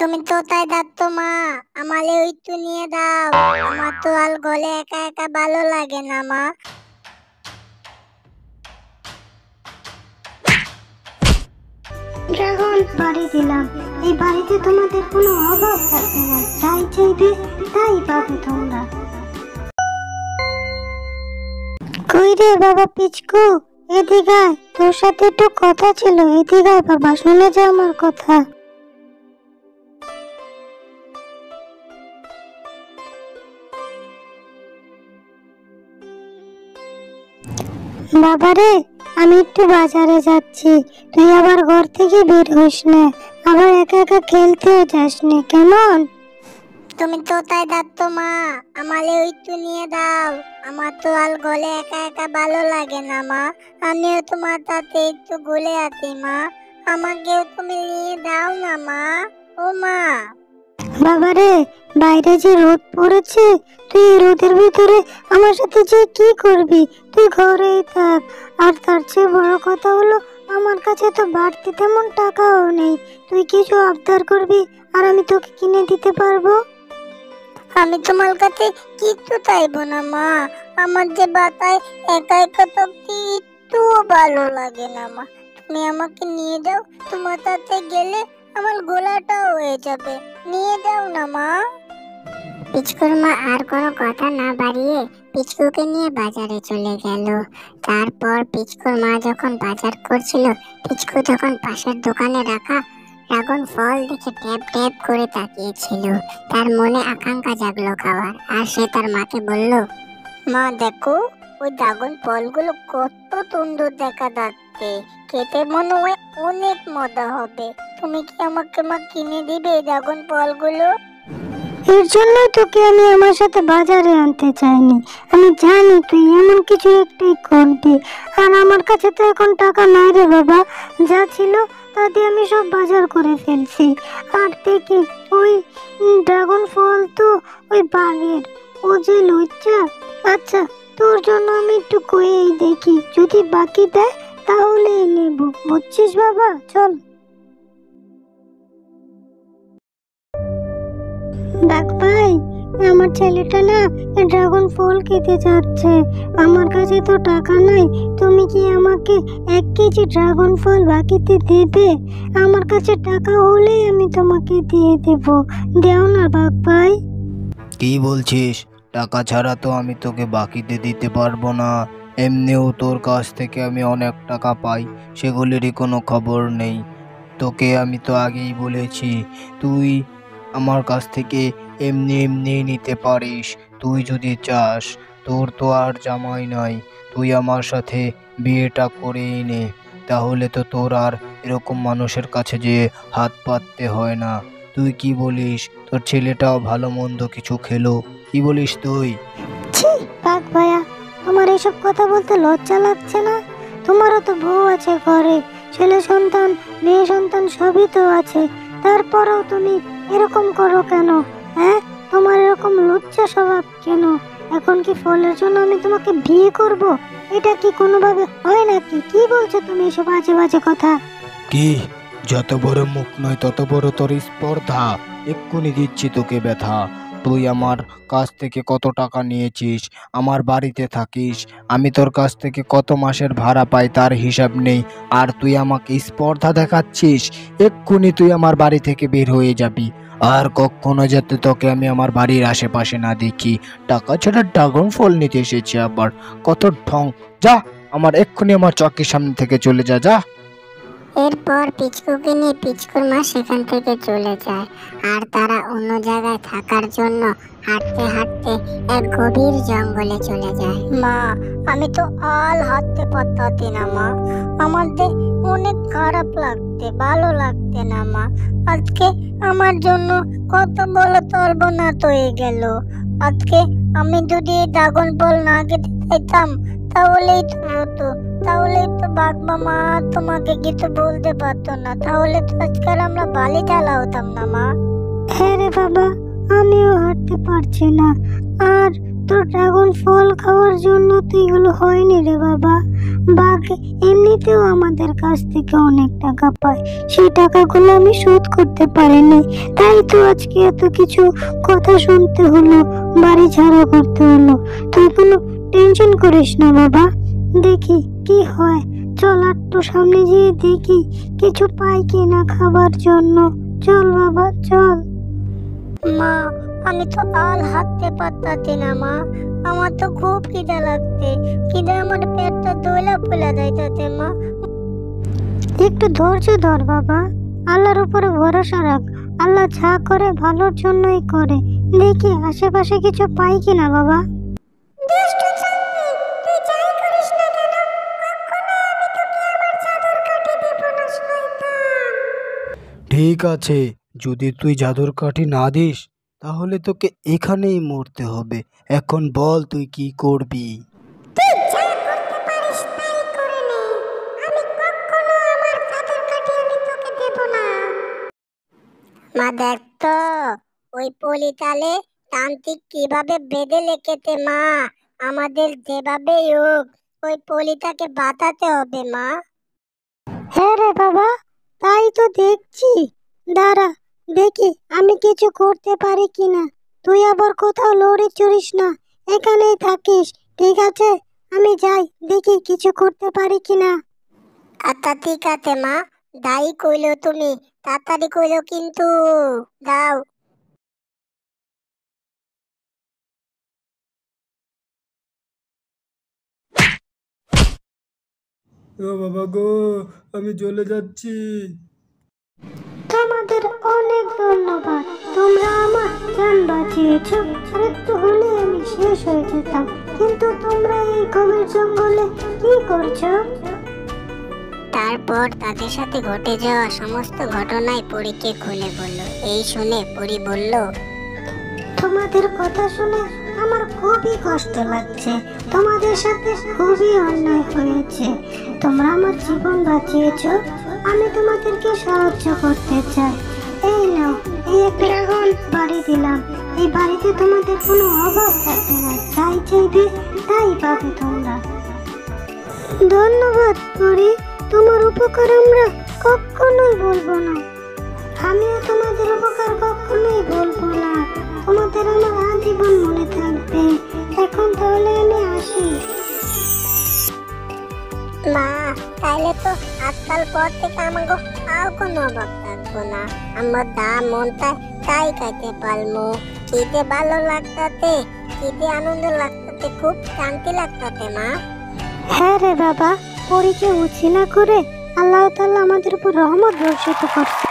তুমি তো তাই দাঁত মা, আমালে একটু নিয়ে দাও। আমার তো আর গলে একা একা ভালো লাগে না মা। ড্রাগন বাড়ি দিলাম, এই বাড়িতে তোমাদের কোনো অভাব থাকবে না, যাই চাইবে তাই পাবে তোমরা। কই রে বাবা পিচকু, এদিকে আয়, তোর সাথে একটু কথা ছিল। এদিকে আয় বাবা, শুনে যা আমার কথা। বাবারে, আমি একটু বাজারে যাচ্ছি, তুই আবার ঘর থেকে বের হইস না, আবার একা একা খেলতেও যাস না, কেমন? তুমি তো তাই দাঁত মা, আমালে একটু নিয়ে দাও। আমার তো আর গলে একা একা ভালো লাগে না মা। আমিও তোমার সাথে একটু গলে আছি মা, আমাকেও তুমি নিয়ে দাও না মা। ও মা। বাবারে, বাইরে যে রোদ পড়েছে, তুই এই রোদের ভিতরে আমার সাথে যে কি করবি? তুই ঘরেই থাক। আর তার চেয়ে বড় কথা হলো, আমার কাছে তো বাড়তি তেমন টাকাও নেই। তুই কিছু আবদার করবি আর আমি তোকে কিনে দিতে পারবো। আমি তোমার কাছে কিচ্ছু চাইবো না মা। আমার যে বাতায় একা একা থাকতে একটুও ভালো লাগে না মা। তুমি আমাকে নিয়ে যাও, তোমার সাথে গেলে আমার গোলাটাও হয়ে যাবে। নিয়ে যাও না মা। পিচকুর মা আর কোনো কথা না বাড়িয়ে পিচকুকে নিয়ে বাজারে চলে গেল। তারপর পিচকুর মা যখন বাজার করছিল, পিচকু তখন পাশের দোকানে রাখা ড্রাগন ফল দেখে ট্যাপ ট্যাপ করে তাকিয়েছিল। তার মনে আকাঙ্ক্ষা জাগলো খাওয়ার, আর সে তার মাকে বলল, মা দেখো, ওই ড্রাগন ফলগুলো কত সুন্দর দেখা যাচ্ছে, খেতে মনে হয় অনেক মজা হবে। তুমি কি আমাকে মা কিনে দিবে এই ড্রাগন ফলগুলো? এর জন্যই তোকে আমি আমার সাথে বাজারে আনতে চাইনি। আমি জানি তুই এমন কিছু একটাই করবি, আর আমার কাছে তো এখন টাকা নাই রে বাবা। যা ছিল তা দিয়ে আমি সব বাজার করে ফেলছি। আর দেখি ওই ড্রাগন ফল তো ওই বাঘের, ও যে লজ্জা। আচ্ছা, তোর জন্য আমি একটু কয়েই দেখি, যদি বাকি দেয় তাহলেই নেব, বুঝছিস বাবা? চল। বাঘ ভাই, আমার ছেলেটা না ড্রাগন ফল খেতে যাচ্ছে, আমার কাছে তো টাকা নাই। তুমি কি আমাকে 1 কেজি ড্রাগন ফল বাকিতে দেবে? আমার কাছে টাকা হলেই আমি তোমাকে দিয়ে দেব, দেও না বাঘ ভাই। কি বলছিস? টাকা ছাড়া তো আমি তোকে বাকিতে দিতে পারবো না। এমনিও তোর কাছ থেকে আমি অনেক টাকা পাই, সেগুলিরই কোনো খবর নেই। তোকে আমি তো আগেই বলেছি, তুই আমার কাছ থেকে এমনি এমনি নিতে পারিস। তুই যদি চাস, তোর তো আর জামাই নাই, তুই আমার সাথে বিয়েটা করেই নে, তাহলে তো তোর আর এরকম মানুষের কাছে যে হাত পাততে হয় না। তুই কি বলিস? তোর ছেলেটাও ভালো মন্দ কিছু খেলো, কি বলিস তুই? ছি বাঘ ভাইয়া, তোমার এসব কথা বলতে লজ্জা লাগছে না? তোমারও তো বউ আছে ঘরে, ছেলে সন্তান মেয়ে সন্তান সবই তো আছে, তারপরেও তুমি এরকম করো কেন? হ্যাঁ, তোমার এরকম লজ্জা স্বভাব কেন? এখন কি ফলের জন্য আমি তোমাকে বিয়ে করব? এটা কি কোনোভাবে হয় নাকি? কি বলছো তুমি এসব বাজে বাজে কথা? কি, যত বড় মুখ নয় তত বড় তোর স্পর্ধা। এক্ষুনি দিচ্ছি তোকে ব্যথা। তুই আমার কাছ থেকে কত টাকা নিয়েছিস? আমার বাড়িতে থাকিস, আমি তোর কাছ থেকে কত মাসের ভাড়া পাই তার হিসাব নেই, আর তুই আমাকে স্পর্ধা দেখাচ্ছিস। এক্ষুনি তুই আমার বাড়ি থেকে বের হয়ে যাবি, আর কখনো যাতে তোকে আমি আমার বাড়ির আশেপাশে না দেখি। টাকা ছাড়া ড্রাগন ফল নিতে এসেছি আবার, কত ঢং! যা, এক্ষুনি আমার চোখের সামনে থেকে চলে যা, যা। এরপর পিচকুকে নিয়ে পিচকুর মা সেখান থেকে চলে যায়, আর তারা অন্য জায়গায় থাকার জন্য হাঁটতে হাঁটতে এক গভীর জঙ্গলে চলে যায়। মা, আমি তো আর হাঁটতে পারতাছি না মা, আমাদের অনেক খারাপ লাগতে, ভালো লাগতে না মা। আজকে আমার জন্য কত বড় সর্বনাশ হয়ে গেল। আজকে আমি যদি ড্রাগন ফল না খেতে চাইতাম তাহলেই তো হতো, তাহলে তো বাঘ মামা তোমাকে কিছু বলতে পারতো না, তাহলে তো আজকাল আমরা বালি চালা হতাম না মা। হ্যাঁ রে বাবা, আমিও হাঁটতে পারছি না, আর তোর ড্রাগন ফল খাওয়ার জন্য তো এগুলো হয়নি রে বাবা। বাঘ এমনিতেও আমাদের কাছ থেকে অনেক টাকা পায়, সেই টাকাগুলো আমি শোধ করতে পারিনি, তাই তো আজকে এত কিছু কথা শুনতে হলো, বাড়ি ছাড়া করতে হলো। তুই কোনো টেনশন করিস না বাবা, দেখি কি হয়। চল একটু সামনে গিয়ে দেখি কিছু পাই কিনা খাবার জন্য। চল বাবা চল। মা, আমি তো আর হাঁটতে পারতাছি না মা, আমার তো খুব খিদা লাগছে, খিদে আমার পেটটা দোলা ফুলা যাইতাছে মা। একটু ধৈর্য ধর বাবা, আল্লাহর উপরে ভরসা রাখ, আল্লাহ যা করে ভালোর জন্যই করে। দেখি আশেপাশে কিছু পাই কিনা বাবা। ঠিক আছে, যদি তুই জাদুর কাঠি না দিস তাহলে তোকে এখানেই মরতে হবে। এখন বল তুই কি করবি? মা দেখ তো, ওই পলিতালে তান্ত্রিক কিভাবে বেঁধে লেখেছে মা, আমাদের যেভাবেই হোক ওই পলিটাকে বাঁচাতে হবে মা। হ্যাঁ রে বাবা, তাই তো দেখছি। দাঁড়া দেখি আমি কিছু করতে পারি কিনা। তুই আবার কোথাও লড়ে চড়িস না, এখানেই থাকিস, ঠিক আছে? আমি যাই, দেখি কিছু করতে পারি কিনা। আচ্ছা ঠিক আছে মা, দাই কইলো তুমি, তাড়াতাড়ি কইলো কিন্তু, যাও। ও বাবা গো, আমি চলে যাচ্ছি। তোমাদের অনেক ধন্যবাদ, তোমরা আমার জান বাঁচিয়েছ। আর একটু হলে আমি শেষ হয়ে যেতাম, কিন্তু তোমরা এই গভীর জঙ্গলে কি করছো? তারপর তাদের সাথে ঘটে যাওয়া সমস্ত ঘটনাই পরীকে খুলে বলল। এই শুনে পরী বলল, তোমাদের কথা শুনে আমার খুবই কষ্ট লাগছে, তোমাদের সাথে খুবই অন্যায় হয়েছে। তোমরা আমার জীবন বাঁচিয়েছো, আমি তোমাদেরকে সাহায্য করতে চাই। এই নাও, এই একটা বাড়ি দিলাম, এই বাড়িতে তোমাদের কোনো অভাব থাকবে না, যাই চাইবে তাই পাবে তোমরা। ধন্যবাদ পরি, তোমার উপকার আমরা কখনোই বলবো না। আমিও তোমাদের উপকার কখনোই বলবো না, তোমাদের আমার আজীবন মনে থাকবে। এখন তাহলে আমি আসি। মা তাইলে তো আজকাল পর থেকে আমাকে আর কোনো অভাব থাকবো না, আমার দা মনটা তাই খাইতে পারবো। খিদে ভালো লাগতাতে, খিদে আনন্দ লাগতাতে, খুব শান্তি লাগতাতে মা। হ্যাঁ রে বাবা, পরীকে উছিলা করে আল্লাহ তাআলা আমাদের উপর রহমত বর্ষিত করছে।